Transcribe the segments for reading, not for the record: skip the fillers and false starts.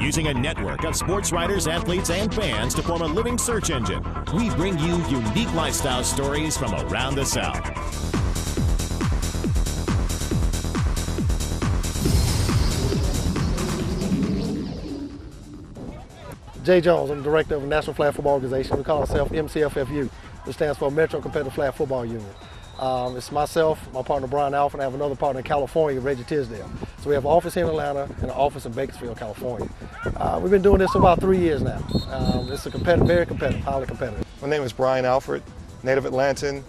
Using a network of sports writers, athletes, and fans to form a living search engine, we bring you unique lifestyle stories from around the South. Jay Jones, I'm the director of the National Flag Football Organization. We call ourselves MCFFU, which stands for Metro Competitive Flag Football Union. It's myself, my partner Brian Alford, and I have another partner in California, Reggie Tisdale. So we have an office here in Atlanta and an office in Bakersfield, California. We've been doing this for about 3 years now. It's a very competitive, highly competitive. My name is Brian Alford, native Atlantan.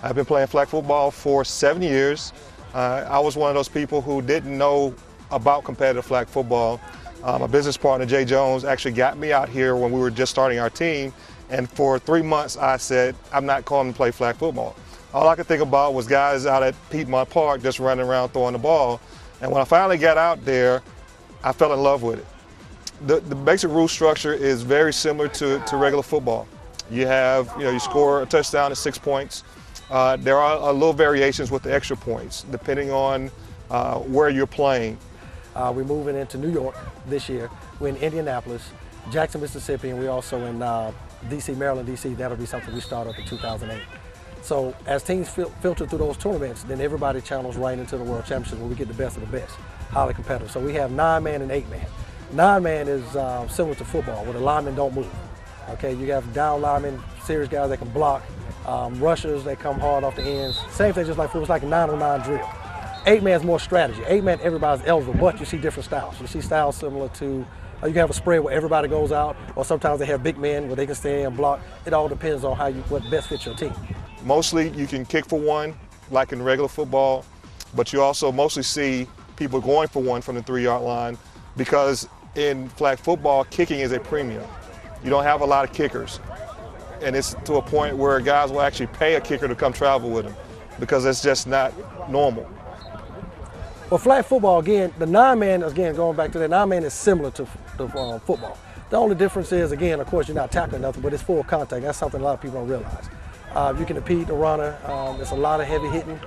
I've been playing flag football for 7 years. I was one of those people who didn't know about competitive flag football. My business partner, Jay Jones, actually got me out here when we were just starting our team. And for 3 months, I said, I'm not coming to play flag football. All I could think about was guys out at Piedmont Park just running around throwing the ball. And when I finally got out there, I fell in love with it. The basic rule structure is very similar to regular football. You have, you score a touchdown at 6 points. There are little variations with the extra points, depending on where you're playing. We're moving into New York this year. We're in Indianapolis, Jackson, Mississippi, and we're also in D.C., Maryland, D.C. That'll be something we start up in 2008. So as teams filter through those tournaments, then everybody channels right into the World Championships where we get the best of the best, highly competitive. So we have 9-man and 8-man. 9-man is similar to football, where the linemen don't move. Okay, you have down linemen, serious guys that can block, rushers that come hard off the ends. Same thing, just like football, it's like a 9-on-9 drill. 8-man is more strategy. 8-man, everybody's eligible, but you see different styles. You see styles similar to, you can have a spread where everybody goes out, or sometimes they have big men where they can stay and block. It all depends on what best fits your team. Mostly you can kick for one, like in regular football, but you also mostly see people going for one from the 3-yard line, because in flag football, kicking is a premium. You don't have a lot of kickers. And it's to a point where guys will actually pay a kicker to come travel with them, because it's just not normal. Well, flag football, again, the 9-man, again, going back to that, 9-man is similar to football. The only difference is, again, of course, you're not tackling nothing, but it's full contact. That's something a lot of people don't realize. You can impede the runner. There's a lot of heavy hitting.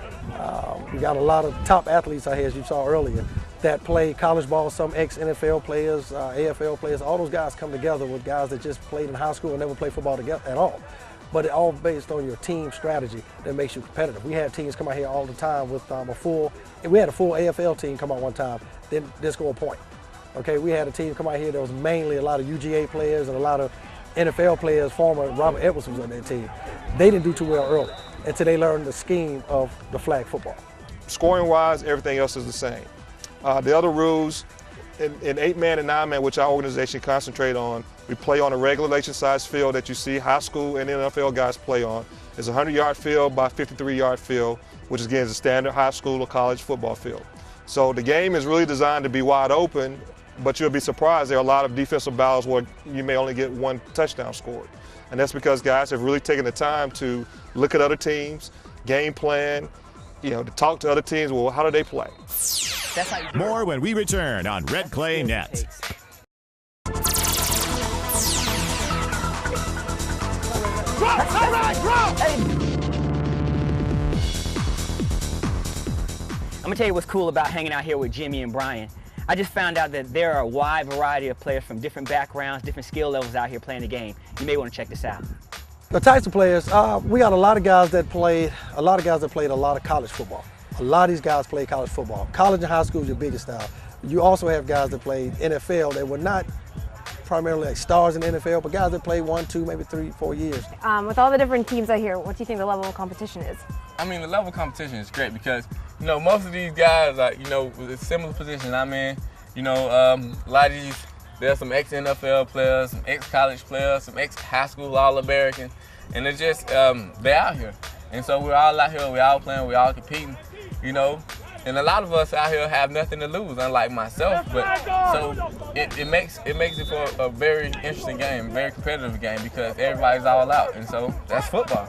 We got a lot of top athletes out here, as you saw earlier, that play college ball, some ex-NFL players, AFL players. All those guys come together with guys that just played in high school and never played football together at all. But it all based on your team strategy that makes you competitive. We had teams come out here all the time with we had a full AFL team come out one time, then score a point. Okay, we had a team come out here that was mainly a lot of UGA players and a lot of NFL players. Former Robert Edwards was on that team. They didn't do too well early until they learned the scheme of the flag football. Scoring-wise, everything else is the same. The other rules, in 8-man and 9-man, which our organization concentrate on, we play on a regulation-sized field that you see high school and NFL guys play on. It's a 100-yard field by 53-yard field, which again is a standard high school or college football field. So the game is really designed to be wide open, but you'll be surprised there are a lot of defensive battles where you may only get one touchdown scored. And that's because guys have really taken the time to look at other teams, game plan, to talk to other teams. Well, how do they play? More when we return on Red Clay Net. I'm gonna tell you what's cool about hanging out here with Jimmy and Brian. I just found out that there are a wide variety of players from different backgrounds, different skill levels out here playing the game. You may want to check this out. The types of players, we got a lot of guys that played a lot of college football. A lot of these guys played college football. College and high school is your biggest style. You also have guys that played NFL that were not primarily like stars in the NFL, but guys that played 1, 2, maybe 3, 4 years. With all the different teams out here, what do you think the level of competition is? I mean, the level of competition is great because, most of these guys are, with a similar position I'm in. A lot of these, there's some ex-NFL players, some ex-college players, some ex-high school All-Americans, and they're just, they're out here. And so we're all out here, we're all playing, we're all competing, And a lot of us out here have nothing to lose, unlike myself. But so it makes it for a very interesting game, very competitive game, because everybody's all out, and so that's football.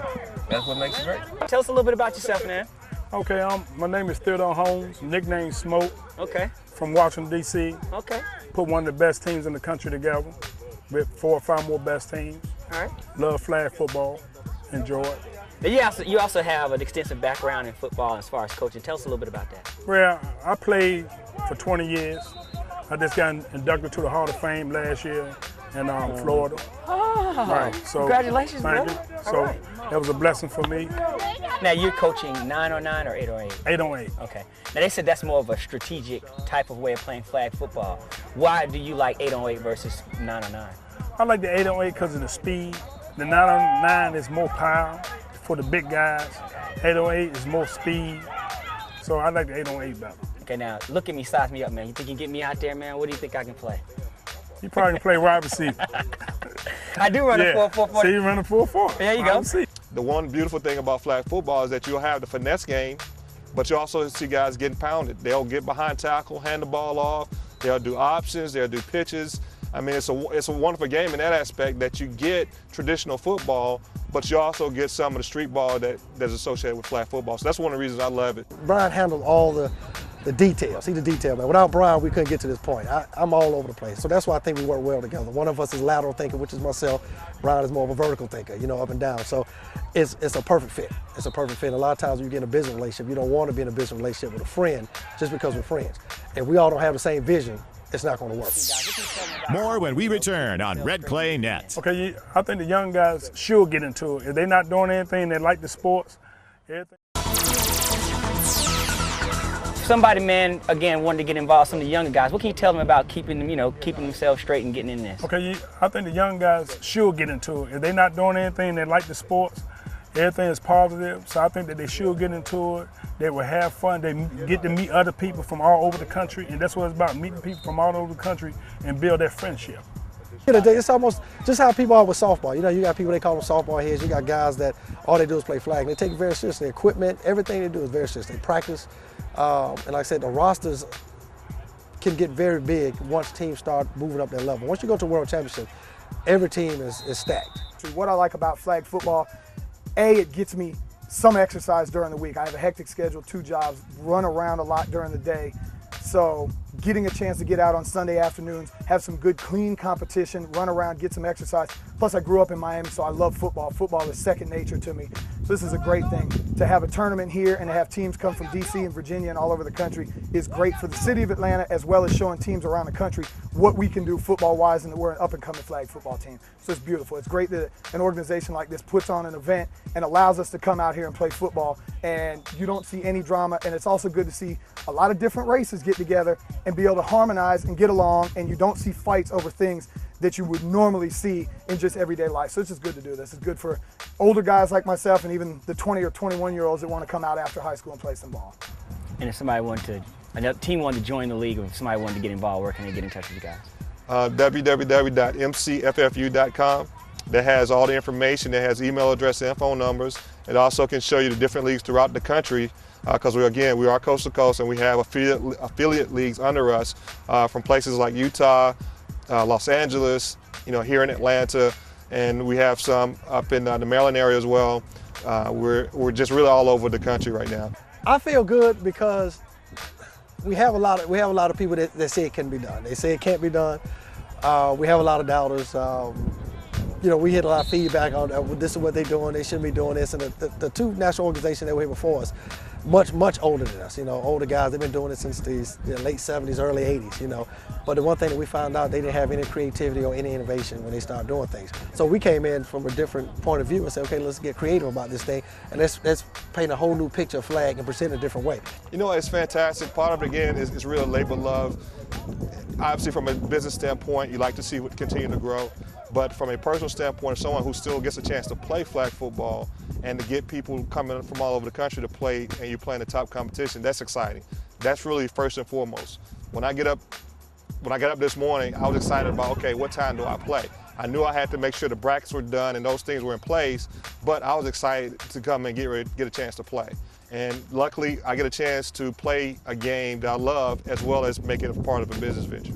That's what makes it great. Tell us a little bit about yourself, man. Okay, my name is Theodore Holmes, nicknamed Smoke. Okay. From Washington, D.C. Okay. Put one of the best teams in the country together with 4 or 5 more best teams. All right. Love flag football. Enjoy it. And you also have an extensive background in football as far as coaching. Tell us a little bit about that. Well, I played for 20 years. I just got inducted to the Hall of Fame last year in Florida. Oh, Right. So, congratulations, thank brother. you. So that was a blessing for me. Now you're coaching 9-on-9 or 8-on-8? 8-on-8. Okay. Now they said that's more of a strategic type of way of playing flag football. Why do you like 8-on-8 versus 9-on-9? I like the 8-on-8 because of the speed. The 9-on-9 is more power for the big guys. 8-on-8 is more speed. So I like the 8-on-8 better. Okay, now look at me, size me up, man. You think you can get me out there, man? What do you think I can play? You probably can play wide receiver. I do run a 4-4-4. See, you run a 4-4. There you go. The one beautiful thing about flag football is that you'll have the finesse game, but you also see guys getting pounded. They'll get behind tackle, hand the ball off. They'll do options. They'll do pitches. I mean, it's a wonderful game in that aspect that you get traditional football, but you also get some of the street ball that's associated with flag football. So that's one of the reasons I love it. Brian handled all the details. He's the detail man. Without Brian, we couldn't get to this point. I'm all over the place. So that's why I think we work well together. One of us is lateral thinker, which is myself. Brian is more of a vertical thinker, you know, up and down. So it's a perfect fit. It's a perfect fit. A lot of times when you get in a business relationship, you don't want to be in a business relationship with a friend just because we're friends. If we all don't have the same vision, it's not going to work. More when we return on Red Clay Net. Okay, I think the young guys should get into it. If they're not doing anything, they like the sports, everything. Somebody, man, again, wanted to get involved, some of the younger guys. What can you tell them about keeping them, keeping themselves straight and getting in this? Okay, I think the young guys should get into it. If they're not doing anything, they like the sports, everything is positive. So I think that they should get into it. They will have fun. They get to meet other people from all over the country, and that's what it's about, meeting people from all over the country and build that friendship. It's almost just how people are with softball. You know, you got people, they call them softball heads. You got guys that all they do is play flag. And they take it very seriously. Equipment, everything they do is very serious. They practice. And like I said, the rosters can get very big once teams start moving up their level. Once you go to World Championship, every team is stacked. What I like about flag football, it gets me some exercise during the week. I have a hectic schedule, 2 jobs, run around a lot during the day. So getting a chance to get out on Sunday afternoons, have some good clean competition, run around, get some exercise. Plus I grew up in Miami, so I love football. Football is second nature to me. So this is a great thing. To have a tournament here and to have teams come from DC and Virginia and all over the country is great for the city of Atlanta, as well as showing teams around the country what we can do football-wise, and that we're an up-and-coming flag football team. So it's beautiful. It's great that an organization like this puts on an event and allows us to come out here and play football, and you don't see any drama. And it's also good to see a lot of different races get together and be able to harmonize and get along, and you don't see fights over things that you would normally see in just everyday life. So it's just good to do this. It's good for older guys like myself and even the 20 or 21-year-olds that want to come out after high school and play some ball. And if somebody another team wanted to join the league, or if somebody wanted to get involved, where can they get in touch with you guys? www.mcfffu.com. That has all the information. That has email address and phone numbers. It also can show you the different leagues throughout the country, because we are coast to coast, and we have affiliate leagues under us from places like Utah, Los Angeles, here in Atlanta, and we have some up in the Maryland area as well. We're just really all over the country right now. I feel good because we have a lot of people that say it can be done. They say it can't be done. We have a lot of doubters. We get a lot of feedback on this is what they're doing. They shouldn't be doing this. And the 2 national organizations that were here before us, much older than us. Older guys. They've been doing it since the late 70s, early 80s. But the one thing that we found out, they didn't have any creativity or any innovation when they started doing things. So we came in from a different point of view and said, okay, let's get creative about this thing, and let's paint a whole new picture of flag and present it a different way. It's fantastic. Part of it, again, is real labor love. Obviously, from a business standpoint, you like to see it continue to grow. But from a personal standpoint, someone who still gets a chance to play flag football and to get people coming from all over the country to play, and you're playing the top competition, that's exciting. That's really first and foremost. When I get up this morning, I was excited about, okay, what time do I play? I knew I had to make sure the brackets were done and those things were in place, but I was excited to come and get a chance to play. And luckily, I get a chance to play a game that I love, as well as make it a part of a business venture.